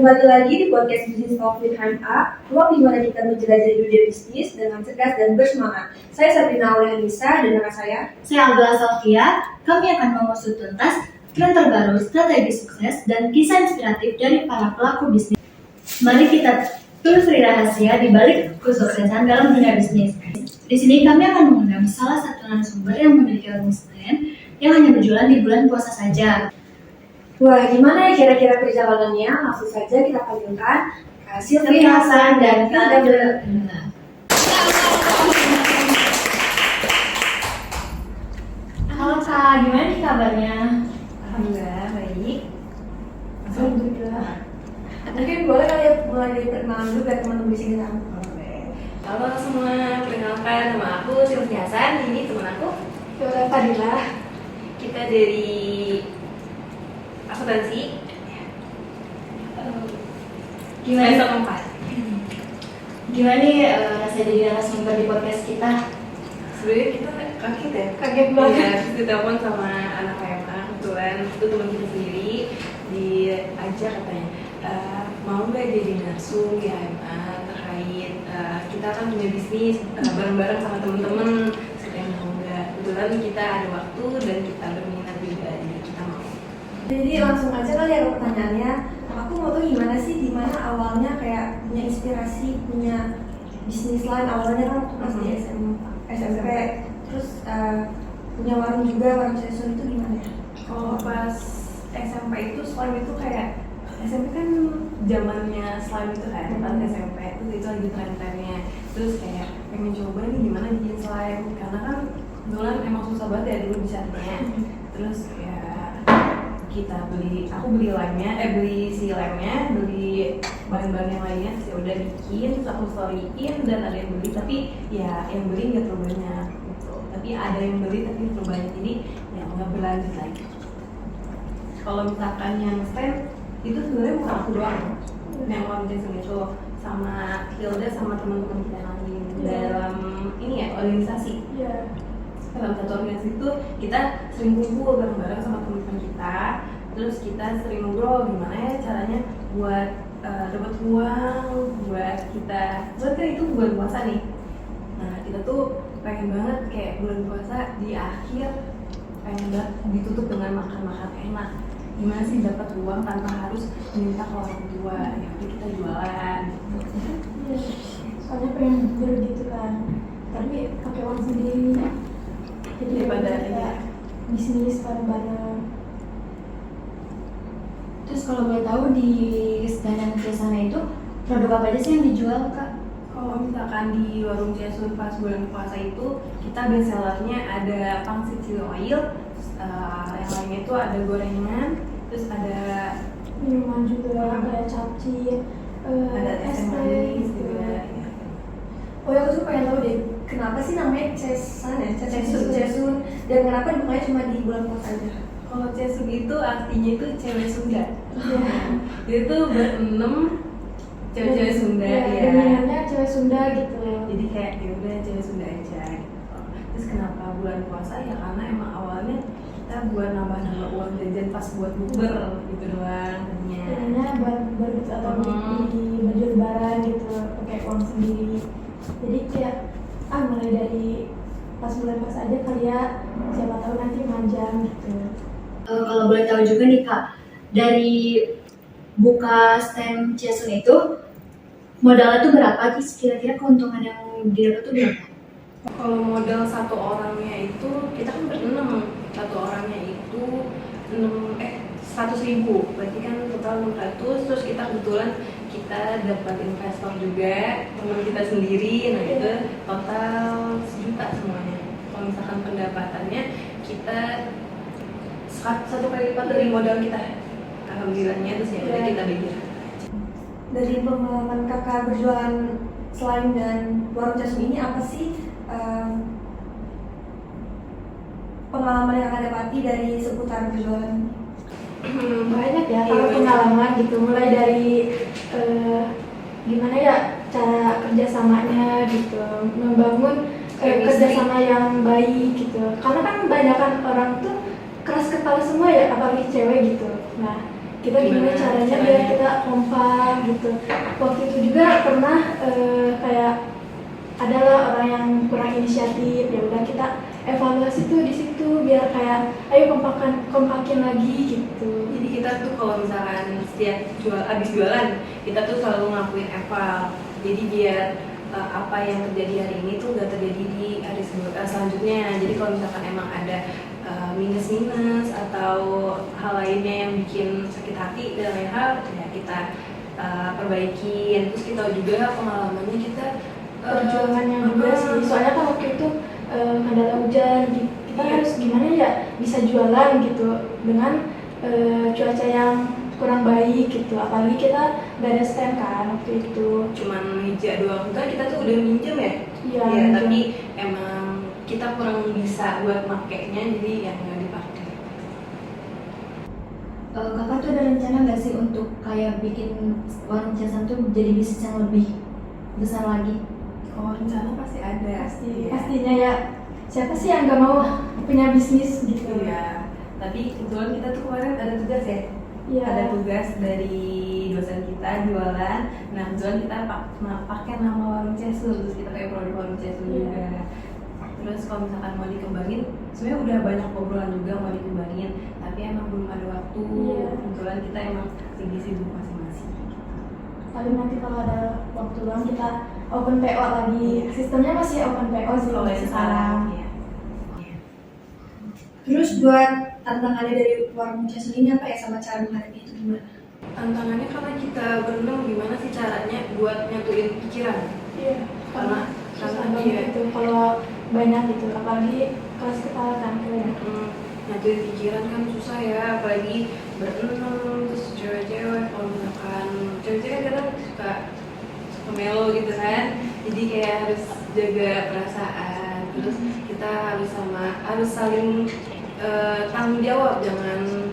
Kembali lagi di podcast Business Talk with HMA, ruang di mana kita menjelajahi dunia bisnis dengan cerdas dan bersemangat. Saya Sabrina Aulianisa dan rekan saya Alda Sofia. Kami akan mengusut tuntas tren terbaru, strategi sukses, dan kisah inspiratif dari para pelaku bisnis. Mari kita telusuri rahasia di balik kesuksesan dalam dunia bisnis. Di sini kami akan mengundang salah satu narasumber yang memiliki warung stand yang hanya berjualan di bulan puasa saja. Wah, gimana ya kira-kira perjalanannya? Langsung saja kita panggilkan Silvi Hasan dan Hilda. Halo Kak, gimana nih kabarnya? Alhamdulillah baik. Alhamdulillah. Mungkin boleh kali ya mulai dari perkenalan dulu biar teman-teman di sini tahu. Halo semua, perkenalkan nama aku Silvi Hasan. Ini teman aku. Yola Fadila. Kita dari akuntansi. Gimana? Semester 4. Gimana nih rasanya jadi narasumber di podcast kita? Sebenarnya kita kaget ya. Kaget banget. Ya, terus ditelepon sama anak KMA, kebetulan itu teman kita sendiri diajak katanya. Mau nggak jadi narsum di HMA terkait kita kan punya bisnis bareng-bareng sama temen-temen, sekalian mau nggak? Kebetulan kita ada waktu dan kita berminat juga, jadi kita mau. Jadi langsung aja kali ya ke pertanyaannya. Aku mau tahu gimana sih, gimana awalnya kayak punya inspirasi, punya bisnis lain. Awalnya kan waktu pas di SMP, terus punya warung juga, warung season itu gimana ya? Kalau pas SMP itu slime itu kayak SMP kan zamannya slime itu kan pas SMP itu lagi tren-trennya, terus kayak pengen coba nih gimana bikin slime karena kan duluan emang susah banget ya dulu bicaranya. Terus ya aku beli si lemnya, beli bahan-bahan yang lainnya, terus ya udah bikin, terus aku storyin dan ada yang beli, tapi ya yang beli nggak terlalu banyak gitu. Tapi ada yang beli tapi terlalu banyak, jadi ya nggak berlanjut lagi. Kalau misalkan yang stand itu sebenarnya bukan aku doang, yang orang Jason itu sama Hilda sama teman-teman kita yang lain dalam ini ya organisasi. Dalam satu organisasi itu kita sering kumpul bareng-bareng sama teman-teman kita, terus kita sering ngobrol gimana ya caranya buat dapat uang buat kan itu bulan puasa nih. Nah kita tuh pengen banget kayak bulan puasa di akhir pengen banget ditutup dengan makan-makan enak. Gimana sih dapat uang tanpa harus minta ke orang tua? Ya udah kita jualan. Soalnya pengen beli gitu kan, tapi pakai uang sendiri. Jadi Daripada kayak bisnis bareng-bareng. Terus kalau boleh tahu di stand di sana itu produk apa aja sih yang dijual Kak? Kalau misalkan di warung Jason pas bulan puasa itu kita best sellernya ada pangsit chili oil, yang lainnya itu ada gorengan, terus ada Minuman juga, kayak capcay, ada es teh manis juga. Ya. Oh ya, aku tuh pengen tahu deh, kenapa sih namanya Cesan ya? Cesun. Dan kenapa dibukanya cuma di bulan puasa aja? Kalau Cesun itu artinya itu cewek Sunda. Iya. Jadi itu berenam cewek-cewek Sunda ya. Dominannya cewek Sunda gitu. Jadi kayak ya udah cewek Sunda aja gitu. Terus kenapa bulan puasa ya karena emang awalnya kita buat nambah uang jajan pas buat bukber gitu doang tadinya. Kayaknya baru atau beli baju lebaran gitu, pakai uang sendiri. Jadi kayak mulai dari pas bulan puasa aja kali ya, siapa tahu nanti manjang gitu. Kalau boleh tahu juga nih Kak, dari buka stand Jason itu modalnya tuh berapa sih, kira-kira keuntungan yang didapat tuh berapa? Kalau modal satu orangnya itu kita kan berenam, satu orangnya itu 100.000, berarti kan total 600. Terus kita kebetulan kita dapat investor juga, teman kita sendiri, nah itu total 1 juta semuanya. Kalau misalkan pendapatannya kita 1 kali lipat dari modal kita, alhamdulillahnya. Terus ya udah kita bagi. Dari pengalaman kakak berjualan slime dan warung Jason ini, apa sih pengalaman yang kakak dapati dari seputar berjualan? Banyak ya, kalau pengalaman gitu, mulai dari gimana ya cara kerjasamanya gitu, membangun kerjasama yang baik gitu. Karena kan kebanyakan orang tuh keras kepala semua ya, apalagi cewek gitu. Nah kita gimana caranya biar kita kompak gitu. Waktu itu juga pernah kayak adalah orang yang kurang inisiatif, ya udah kita evaluasi tuh di situ biar kayak ayo kompakin lagi gitu. Jadi kita tuh kalau misalkan setiap abis jualan kita tuh selalu ngelakuin eval. Jadi biar apa yang terjadi hari ini tuh gak terjadi di hari selanjutnya. Jadi kalau misalkan emang ada minus-minus atau hal lainnya yang bikin sakit hati dan lain hal, ya kita perbaikin. Terus kita juga pengalamannya kita Perjuangannya juga sih. Soalnya kan waktu itu kendala hujan, kita harus gimana ya bisa jualan gitu dengan cuaca yang kurang baik gitu. Apalagi kita gak ada stand kan waktu itu. cuman meja doang kan kita tuh udah minjem ya. Iya, Ya, minjem. tapi emang kita kurang bisa buat makainya, jadi ya nggak dipakai. Kakak tuh ada rencana nggak sih untuk kayak bikin warung casan tuh jadi bisnis yang lebih besar lagi? Kalau rencana pasti ada. Iya. Pastinya ya. Siapa sih yang gak mau punya bisnis gitu? Iya. Tapi kebetulan kita tuh kemarin ada tugas ya. Iya. Ada tugas dari dosen kita jualan. Nah kebetulan kita pakai nama warung Cesul, terus kita pakai produk warung Cesul juga. Terus kalau misalkan mau dikembangin, sebenarnya udah banyak obrolan juga mau dikembangin, tapi emang belum ada waktu. Iya. Kebetulan kita emang sibuk masing-masing. Paling nanti kalau ada waktu luang kita open PO lagi. Sistemnya masih open PO sih Kalau yang sekarang, ya. Terus buat tantangannya dari warung casan ini apa ya, sama cara menghadapi itu gimana? Tantangannya karena kita berenang gimana sih caranya buat nyatuin pikiran. Iya. Karena dia itu kalau banyak gitu, apalagi kelas kita kan banyak. Nyatuin pikiran kan susah ya, apalagi berenang terus cewek-cewek. Kalau misalkan cewek-cewek kadang suka melo gitu kan, jadi kayak harus jaga perasaan. Terus kita harus saling tanggung jawab, jangan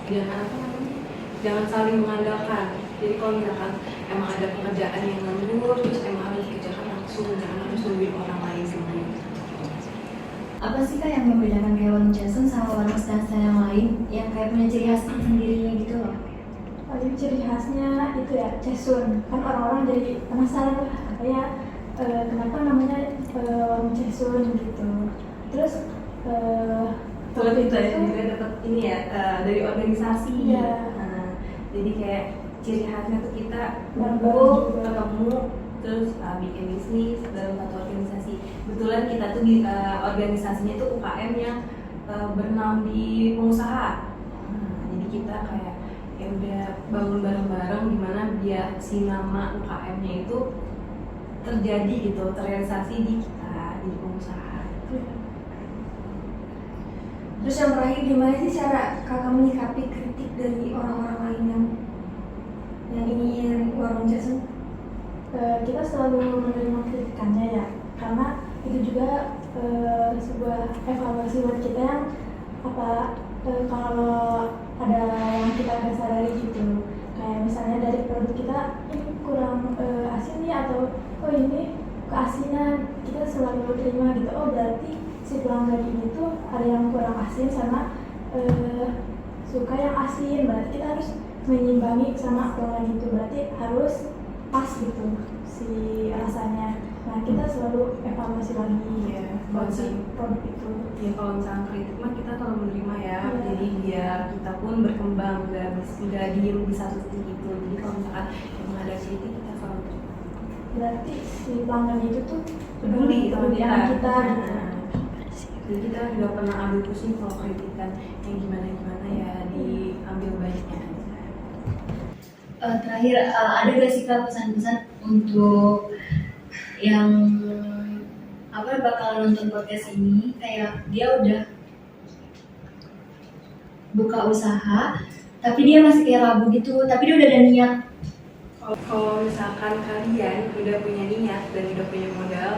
apa namanya, jangan saling mengandalkan. Jadi kalau misalkan emang ada pekerjaan yang nganggur, terus emang harus dikerjakan langsung, jangan harus nungguin orang lain semuanya. Apa sih kak yang membedakan kayak warung casan sama warung stand-stand yang lain yang kayak punya ciri khas sendirinya gitu loh? Paling ciri khasnya itu ya cesun. Kan orang-orang jadi penasaran lah kayak kenapa namanya warung cesun gitu. Terus Kebetulan kita juga dapat ini ya dari organisasi. Iya. Nah, jadi kayak ciri khasnya tuh kita Bareng-bareng kumpul, juga. ketemu, terus bikin bisnis dalam satu organisasi. Kebetulan kita tuh di organisasinya tuh UKM yang bernaung di pengusaha. Nah, jadi kita kayak ya udah bangun bareng-bareng gimana biar si nama UKM-nya itu terjadi gitu, terrealisasi di kita di pengusaha. Terus yang terakhir, gimana sih cara kakak menyikapi kritik dari orang-orang lain yang ingin warung casan? Kita selalu menerima kritikannya ya, karena itu juga sebuah evaluasi buat kita yang kalau ada yang kita nggak sadari gitu, kayak misalnya dari produk kita ini kurang asin nih, atau oh ini keasinan, kita selalu terima gitu. Oh berarti si pelanggan ini tuh ada yang kurang asin sama suka yang asin, berarti kita harus menyimbangi sama pelanggan itu, berarti harus pas gitu si rasanya. Nah kita selalu evaluasi lagi buat si produk itu. Ya kalau misalnya kritik mah kita selalu menerima ya. Iya. Jadi biar kita pun berkembang, nggak diem di satu titik itu. Jadi kalau misalkan emang ada kritik kita selalu terima. Berarti si pelanggan itu tuh Peduli sama dengan kita gitu. Nah, jadi kita nggak pernah ambil pusing kalau kritikan yang gimana ya, diambil baiknya aja. Terakhir, ada gak sih kak pesan-pesan untuk yang bakalan nonton podcast ini, kayak dia udah buka usaha tapi dia masih kayak ragu gitu, tapi dia udah ada niat? Kalau misalkan kalian udah punya niat dan udah punya modal,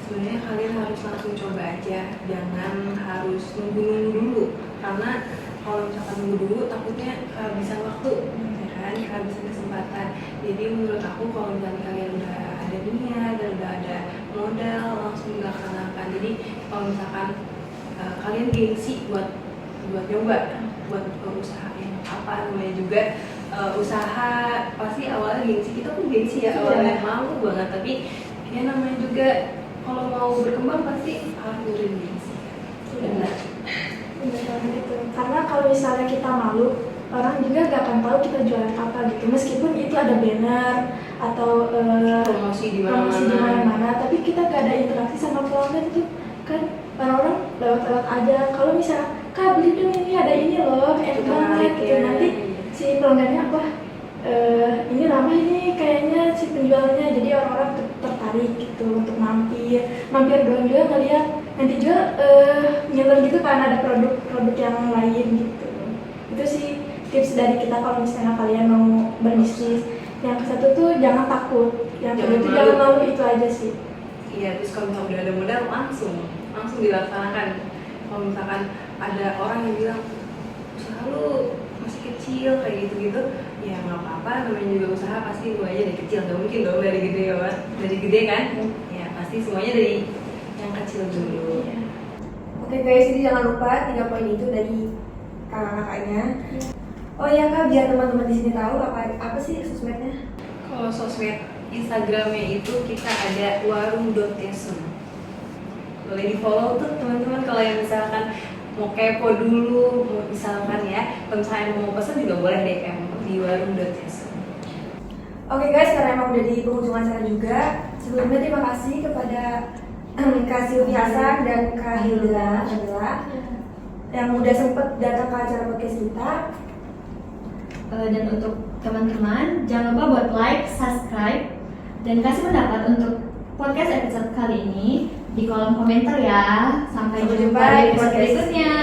sebenarnya kalian harus langsung coba aja, jangan harus nunggu dulu. Karena kalau misalkan nunggu dulu, takutnya kehabisan waktu, ya kan, kehabisan kesempatan. Jadi menurut aku kalau misalkan kalian udah ada niat dan udah ada modal, langsung dilaksanakan. Jadi kalau misalkan kalian gengsi buat nyoba, buat usaha yang apa namanya juga usaha pasti awalnya gengsi, kita pun gengsi ya awalnya malu banget, tapi ya namanya juga kalau mau berkembang pasti harus nurunin gengsi. Benar. Benar banget itu. Karena kalau misalnya kita malu, orang juga gak akan tahu kita jualan apa gitu. Meskipun itu ada banner atau Promosi di promosi di mana-mana. mana-mana, tapi kita gak ada interaksi sama pelanggan tuh kan orang-orang lewat-lewat aja. Kalau misalnya Kak beli dong ini ada ini loh, enak banget gitu, nanti si pelanggannya apa ini ramah ini kayaknya si penjualnya, jadi orang-orang tertarik gitu untuk mampir doang juga ngeliat, nanti juga ngiler gitu kan ada produk-produk yang lain gitu. Itu sih tips dari kita kalau misalnya kalian mau berbisnis. Yang satu tuh jangan takut, yang kedua tuh jangan malu, itu aja sih. Iya, terus kalau misalnya udah ada modal langsung dilaksanakan. Kalau misalkan ada orang yang bilang usaha lu masih kecil kayak gitu-gitu, ya nggak apa-apa, namanya juga usaha pasti mulainya dari kecil, nggak mungkin dong dari gede ya kan? Dari gede kan? Ya pasti semuanya dari yang kecil dulu. Iya. Oke guys, jadi jangan lupa 3 poin itu dari kakak-kakaknya. Oh iya Kak, biar teman-teman di sini tahu apa sih sosmednya? Kalau sosmed Instagramnya itu kita ada warung.yasum. Boleh di follow tuh teman-teman kalau yang misalkan mau kepo dulu, mau misalkan ya, kalau misalnya mau pesan juga boleh DM di warung.yasum. Oke guys, karena emang udah di penghujung acara juga, sebelumnya terima kasih kepada Kak Silvi Hasan dan Kak Hilda yang udah sempet datang ke acara podcast kita. Dan untuk teman-teman, jangan lupa buat like, subscribe, dan kasih pendapat untuk podcast episode kali ini di kolom komentar ya. Sampai Sampai jumpa jumpa di di episode podcast berikutnya.